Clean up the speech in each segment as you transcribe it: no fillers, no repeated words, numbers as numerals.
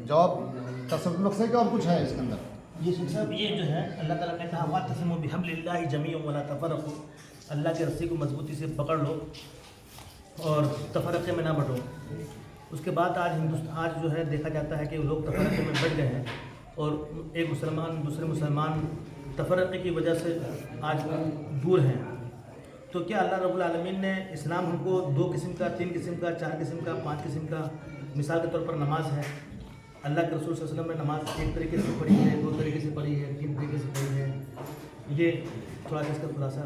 جواب تصور مقصد ہے کہ اور کچھ ہے اس کے اندر؟ یہ شیخ صاحب یہ جو ہے اللہ تعالیٰ نے کہا واعتصموا بحبل اللہ جميعا ولا تفرقوا، اللہ کے رسی کو مضبوطی سے پکڑ لو اور تفرقے میں نہ بٹو۔ اس کے بعد آج جو ہے دیکھا جاتا ہے کہ لوگ تفرقے میں بٹ گئے ہیں اور ایک مسلمان دوسرے مسلمان تفرقے کی وجہ سے آج دور ہیں۔ تو کیا اللہ رب العالمین نے اسلام ہم کو 2 قسم کا، 3 قسم کا، 4 قسم کا، 5 قسم کا، مثال کے طور پر نماز ہے، اللہ کے رسول صلی اللہ علیہ وسلم نے نماز ایک طریقے سے پڑھی ہے، 2 طریقے سے پڑھی ہے، 3 طریقے سے پڑھی ہے، یہ تھوڑا اس کا خلاصہ۔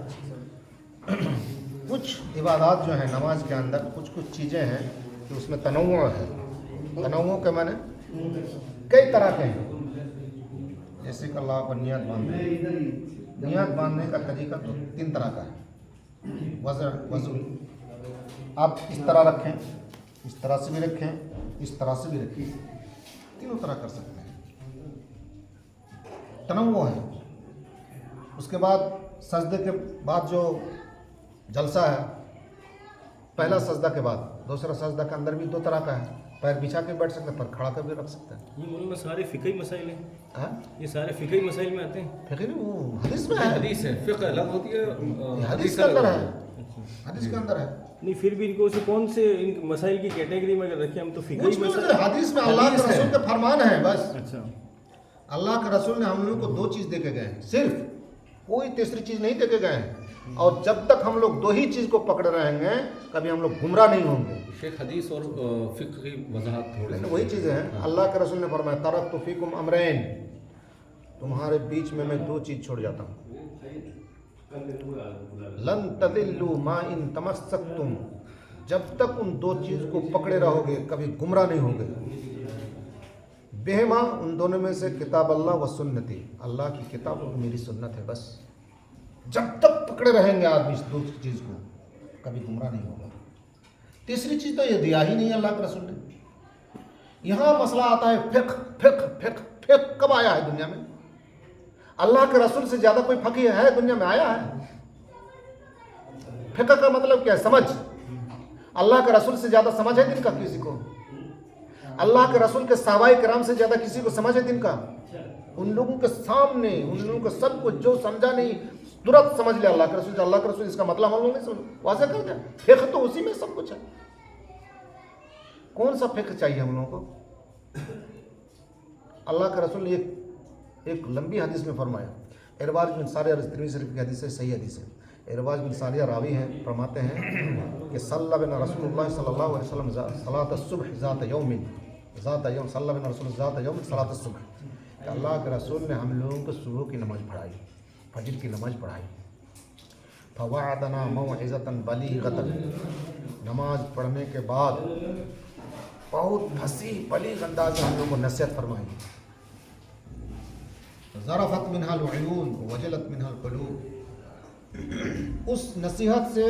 کچھ عبادات جو ہیں نماز کے اندر کچھ چیزیں ہیں کہ اس میں تنوع ہے۔ تنوع کے معنی کئی طرح کے ہیں، جیسے کہ اللہ پر نیت باندھنے کا طریقہ تو 3 طرح کا ہے۔ وضو آپ اس طرح رکھیں، اس طرح سے بھی رکھیں، اس طرح سے بھی رکھیں، تینوں طرح کر سکتے ہیں، تنوع ہے۔ اس کے بعد سجدے کے بعد جو جلسہ ہے، پہلا سجدہ کے بعد دوسرا سجدہ کے اندر بھی 2 طرح کا ہے، پیر بچھا کے بیٹھ سکتے ہیں، پر کھڑا کر بھی رکھ سکتے ہیں۔ یہ مولانا سارے فقہی مسائل ہیں، ہاں یہ سارے فقہی مسائل میں آتے ہیں۔ فقہ نہیں، وہ حدیث میں ہے، حدیث ہے، فقہ الگ ہوتی ہے، یہ حدیث کے اندر ہے، حدیث کے اندر ہے۔ نہیں پھر بھی ان کو کون سے ان مسائل کی کیٹیگری میں اگر رکھیں ہم تو فقہی کچھ بھی مسائل۔ حدیث میں اللہ کے رسول کے فرمان ہے، بس اچھا، اللہ کے رسول نے ہم لوگوں کو 2 چیز دے کے گئے ہیں، صرف کوئی تیسری چیز نہیں دے کے گئے ہیں، اور جب تک ہم لوگ 2 ہی چیز کو پکڑے رہیں گے کبھی ہم لوگ گمراہ نہیں ہوں گے۔ شیخ حدیث اور فقہ کی وضاحت تھوڑی سی۔ وہی چیزیں ہیں، اللہ کے رسول نے فرمایا ترکت فیکم امرین، تمہارے بیچ میں 2 چیز چھوڑ جاتا ہوں، لن تضلوا ما ان تمسکتم، جب تک ان 2 چیز کو پکڑے رہو گے کبھی گمراہ نہیں ہوگے۔ بہما، ان دونوں میں سے کتاب اللہ و سنتی، اللہ کی کتاب اور میری سنت ہے، بس جب تک پکڑے رہیں گے آدمی اس 2 چیز کو کبھی گمراہ نہیں ہوگا۔ تیسری چیز تو یہ دیا ہی نہیں اللہ کے رسول نے۔ یہاں مسئلہ آتا ہے فقہ فقہ فقہ فقہ کب آیا ہے دنیا میں؟ اللہ کے رسول سے زیادہ کوئی فقیہ ہے دنیا میں آیا ہے؟ فقہ کا مطلب کیا ہے؟ سمجھ۔ اللہ کے رسول سے زیادہ سمجھ ہے دن کا کسی کو؟ اللہ کے رسول کے صحابہ کرام سے زیادہ کسی کو سمجھ ہے دن کا؟ ان لوگوں کے سامنے ان لوگوں کو سب کچھ جو سمجھا نہیں ترنت سمجھ لیا اللہ کے رسول سے۔ اللہ کے رسول اس کا مطلب ہم لوگ نہیں سمجھ، واضح کر دیا، فقہ تو اسی میں سب کچھ ہے۔ کون سا فقہ چاہیے ہم لوگوں کو؟ اللہ کے رسول نے ایک لمبی حدیث میں فرمایا، ارباز بن ساریہ ترمذی شریف کی حدیث ہے، صحیح حدیث ہے۔ ارباز بن ساریہ راوی ہیں، فرماتے ہیں کہ صلی بنا رسول اللہ صلی اللہ علیہ وسلم صلاۃ الصبح ذات یوم صلی بنا رسول ذات یوم صلاۃ الصبح، کہ اللہ کے رسول نے ہم لوگوں کو صبح کی نماز پڑھائی، فجر کی نماز پڑھائی۔ فوعدنا موعظۃ بلیغۃ، نماز پڑھنے کے بعد بہت فصیح بلیغ انداز میں ہم لوگوں کو نصیحت فرمائی، ذرفت منها العیون وجلت منها القلوب، اس نصیحت سے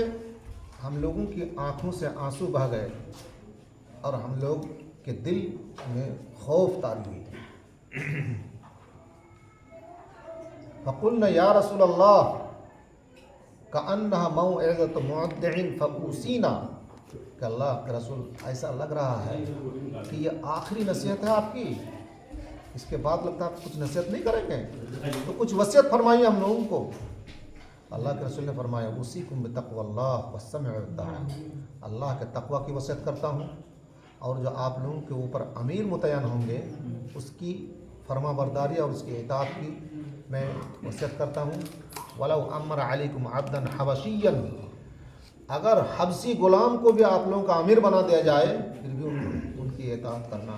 ہم لوگوں کی آنکھوں سے آنسو بہہ گئے اور ہم لوگ کے دل میں خوف طاری ہوئی۔ فقلنا یا رسول اللہ کأنها موعظۃ مودع فاوصینا، کہ اللہ کے رسول ایسا لگ رہا ہے کہ یہ آخری نصیحت ہے آپ کی، اس کے بعد لگتا ہے آپ کچھ نصیحت نہیں کریں گے، تو کچھ وصیت فرمائیے ہم لوگوں کو۔ اللہ کے رسول نے فرمایا اوصیکم بتقوی اللہ والسمع والطاعہ، اللہ کے تقوی کی وصیت کرتا ہوں، اور جو آپ لوگوں کے اوپر امیر متعین ہوں گے اس کی فرما برداری اور اس کی اطاعت کی میں وصیت کرتا ہوں۔ ولو امر علیکم عبدا حبشیا، اگر حبشی غلام کو بھی آپ لوگوں کا امیر بنا دیا جائے پھر بھی ان کی اطاعت کرنا۔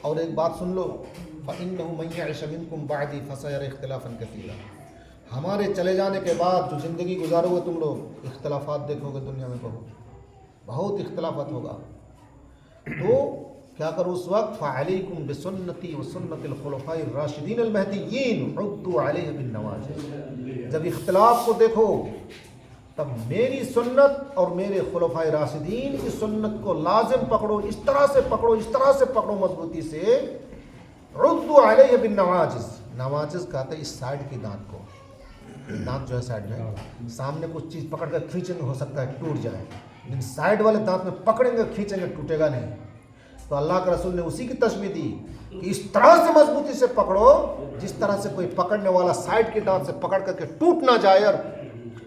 اور ایک بات سن لو، فإنه من يعش منكم بعدي فسيرى اختلافا كثيرا، ہمارے چلے جانے کے بعد جو زندگی گزارو گے تم لوگ اختلافات دیکھو گے دنیا میں، بہت اختلافات ہوگا۔ تو کیا کرو اس وقت؟ فعلیکم بسنتی وسنت الخلفاء الراشدین المہدیین عضوا علیہ بالنواجذ، جب اختلاف کو دیکھو تب میری سنت اور میرے خلفاء راشدین کی سنت کو لازم پکڑو، اس طرح سے پکڑو، اس طرح سے پکڑو مضبوطی سے۔ عضوا علیہ بالنواجذ، نواجذ کہتے ہیں اس سائڈ کی دانت کو، دانت جو ہے سائڈ میں، سامنے کچھ چیز پکڑ کر کھینچیں گے ہو سکتا ہے ٹوٹ جائے، لیکن سائڈ والے دانت میں پکڑیں گے کھینچیں گے ٹوٹے گا نہیں۔ تو اللہ کے رسول نے اسی کی تشبیہ دی کہ اس طرح سے مضبوطی سے پکڑو جس طرح سے کوئی پکڑنے والا سائڈ کی ڈانٹ سے پکڑ کر کے ٹوٹ نہ جائے اور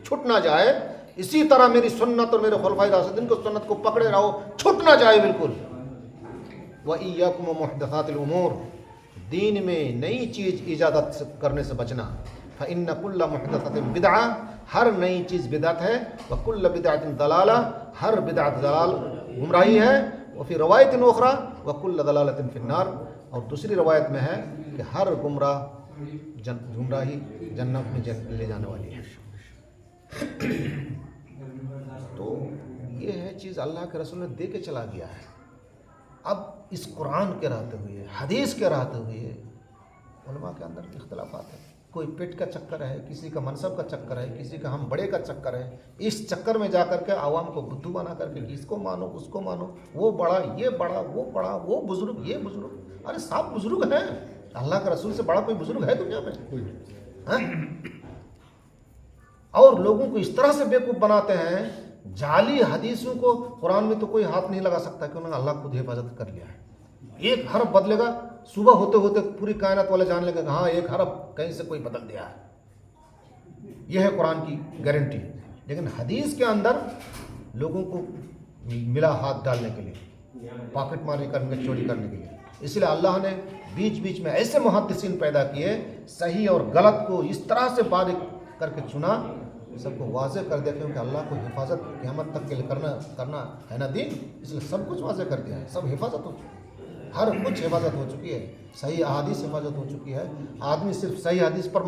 چھٹ نہ جائے، اسی طرح میری سنت اور میرے خلفائے راشدین کو سنت کو پکڑے رہو، چھٹ نہ جائے بالکل۔ وَإِيَّاكُمْ وَمُحْدَثَاتِ الْأُمُورِ، دین میں نئی چیز ایجاد کرنے سے بچنا۔ فَإِنَّ كُلَّ مُحْدَثَةٍ بِدْعَةٍ، ہر نئی چیز بدعت ہے، وَكُلَّ بِدْعَةٍ ضَلَالَةٍ، ہر بدعت ضلال گمراہی ہے، وفی روایت اخرى وَكُلَّ ضَلَالَةٍ فِي النَّارِ، اور دوسری روایت میں ہے کہ ہر گمراہی جنت میں لے جانے والی ہے۔ تو یہ ہے چیز اللہ کے رسول نے دے کے چلا گیا ہے۔ اب اس قرآن کے رہتے ہوئے، حدیث کے رہتے ہوئے علماء کے اندر اختلافات ہیں، کوئی پیٹ کا چکر ہے، کسی کا منصب کا چکر ہے، کسی کا ہم بڑے کا چکر ہے، اس چکر میں جا کر کے عوام کو بدھو بنا کر کے اس کو مانو اس کو مانو، وہ بڑا یہ بڑا وہ بڑا، وہ بزرگ یہ بزرگ، ارے سب بزرگ ہیں، اللہ کے رسول سے بڑا کوئی بزرگ ہے دنیا میں؟ ہاں؟ اور لوگوں کو اس طرح سے بیوقوف بناتے ہیں، جعلی حدیثوں کو قرآن میں تو کوئی ہاتھ نہیں لگا سکتا کہ انہوں نے اللہ خود حفاظت کر لیا ہے۔ ایک حرف بدلے گا، صبح ہوتے ہوتے پوری کائنات والے جان لیں گے کہ ہاں ایک حرف کہیں سے کوئی بدل دیا ہے، یہ ہے قرآن کی گارنٹی۔ لیکن حدیث کے اندر لوگوں کو ملا ہاتھ ڈالنے کے لیے، پاکٹ ماری کرنے کے، چوری کرنے کے لیے، اس لیے اللہ نے بیچ بیچ میں ایسے محدثین پیدا کیے، صحیح اور غلط کو اس طرح سے باریک کر کے چنا، سب کو واضح کر دیا، کیونکہ اللہ کو حفاظت قیامت تک کے لیے کرنا ہے نا دین، اس لیے سب کچھ واضح کر دیا ہے، سب حفاظت ہو چکی ہے، ہر کچھ حفاظت ہو چکی ہے، صحیح احادیث حفاظت ہو چکی ہے۔ آدمی صرف صحیح حدیث پر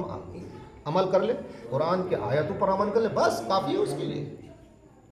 عمل کر لے، قرآن کے آیتوں پر عمل کر لے، بس کافی ہے اس کے لیے۔